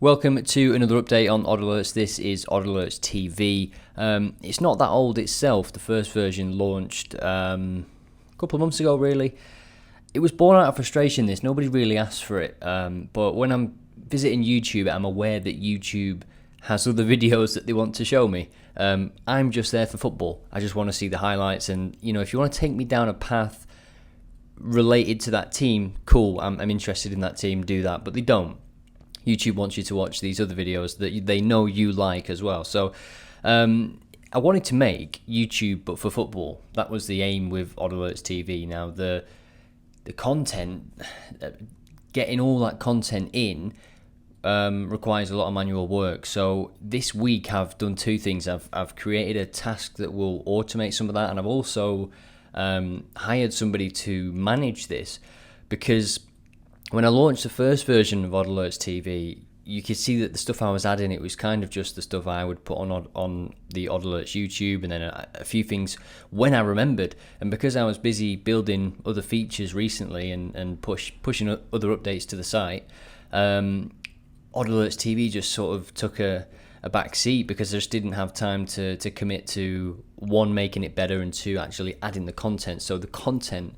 Welcome to another update on Odd Alerts. This is Odd Alerts TV. It's not that old itself. The first version launched a couple of months ago, really. It was born out of frustration, this. Nobody really asked for it. But when I'm visiting YouTube, I'm aware that YouTube has other videos that they want to show me. I'm just there for football. I just want to see the highlights. And, you know, if you want to take me down a path related to that team, cool. I'm interested in that team, do that. But they don't. YouTube wants you to watch these other videos that they know you like as well. So I wanted to make YouTube but for football. That was the aim with Odd Alerts TV. Now the content, getting all that content in requires a lot of manual work. So this week I've done two things. I've created a task that will automate some of that, and I've also hired somebody to manage this, because when I launched the first version of Odd Alerts TV, you could see that the stuff I was adding, it was kind of just the stuff I would put on the Odd Alerts YouTube, and then a few things when I remembered. And because I was busy building other features recently and pushing other updates to the site, Odd Alerts TV just sort of took a back seat, because I just didn't have time to commit to, one, making it better, and two, actually adding the content. So the content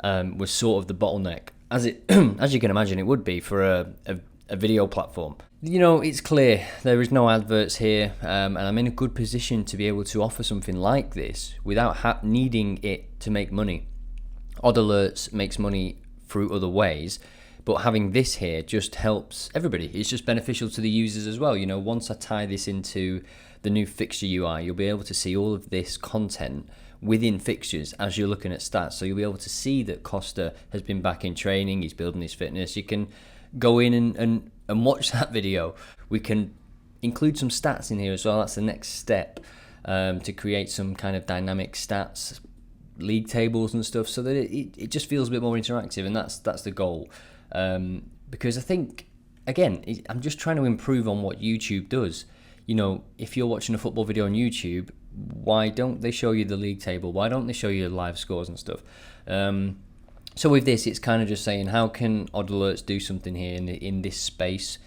was sort of the bottleneck, as you can imagine it would be for a video platform. You know, it's clear there is no adverts here, and I'm in a good position to be able to offer something like this without needing it to make money. Odd Alerts makes money through other ways, but having this here just helps everybody. It's just beneficial to the users as well. You know, once I tie this into the new fixture UI, you'll be able to see all of this content within fixtures as you're looking at stats. So you'll be able to see that Costa has been back in training, he's building his fitness. You can go in and watch that video. We can include some stats in here as well. That's the next step, to create some kind of dynamic stats, league tables and stuff, so that it just feels a bit more interactive, and that's the goal. Because I think, again, I'm just trying to improve on what YouTube does. You know, if you're watching a football video on YouTube, why don't they show you the league table? Why don't they show you the live scores and stuff? So with this, it's kind of just saying, how can Odd Alerts do something here in this space,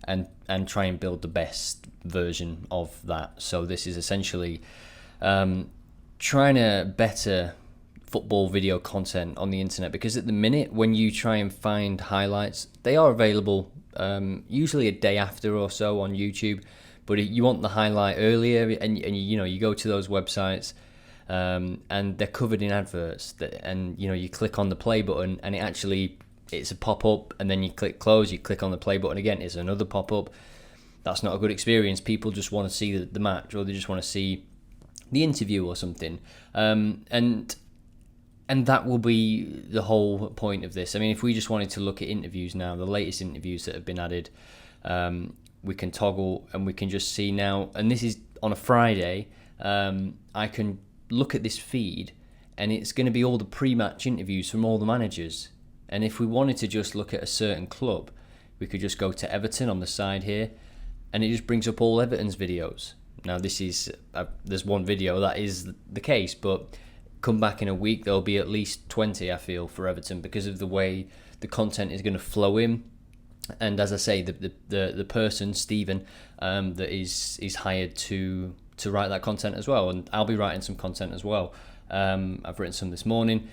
and try and build the best version of that. So this is essentially trying to better football video content on the internet, because at the minute, when you try and find highlights, they are available usually a day after or so on YouTube. But you want the highlight earlier, and you know, you go to those websites, and they're covered in adverts. And you know, you click on the play button, and it's a pop up, and then you click close. You click on the play button again, it's another pop up. That's not a good experience. People just want to see the match, or they just want to see the interview or something. And that will be the whole point of this. I mean, if we just wanted to look at interviews now, the latest interviews that have been added, we can toggle, and we can just see now, and this is on a Friday, I can look at this feed, and it's going to be all the pre-match interviews from all the managers. And if we wanted to just look at a certain club, we could just go to Everton on the side here, and it just brings up all Everton's videos. Now this is, there's one video that is the case, but come back in a week, there'll be at least 20, I feel, for Everton, because of the way the content is going to flow in. And as I say, the person, Stephen, that is hired to write that content as well, and I'll be writing some content as well. I've written some this morning.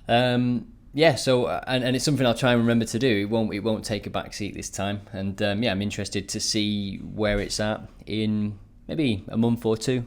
So and it's something I'll try and remember to do. It won't take a back seat this time. And I'm interested to see where it's at in maybe a month or two.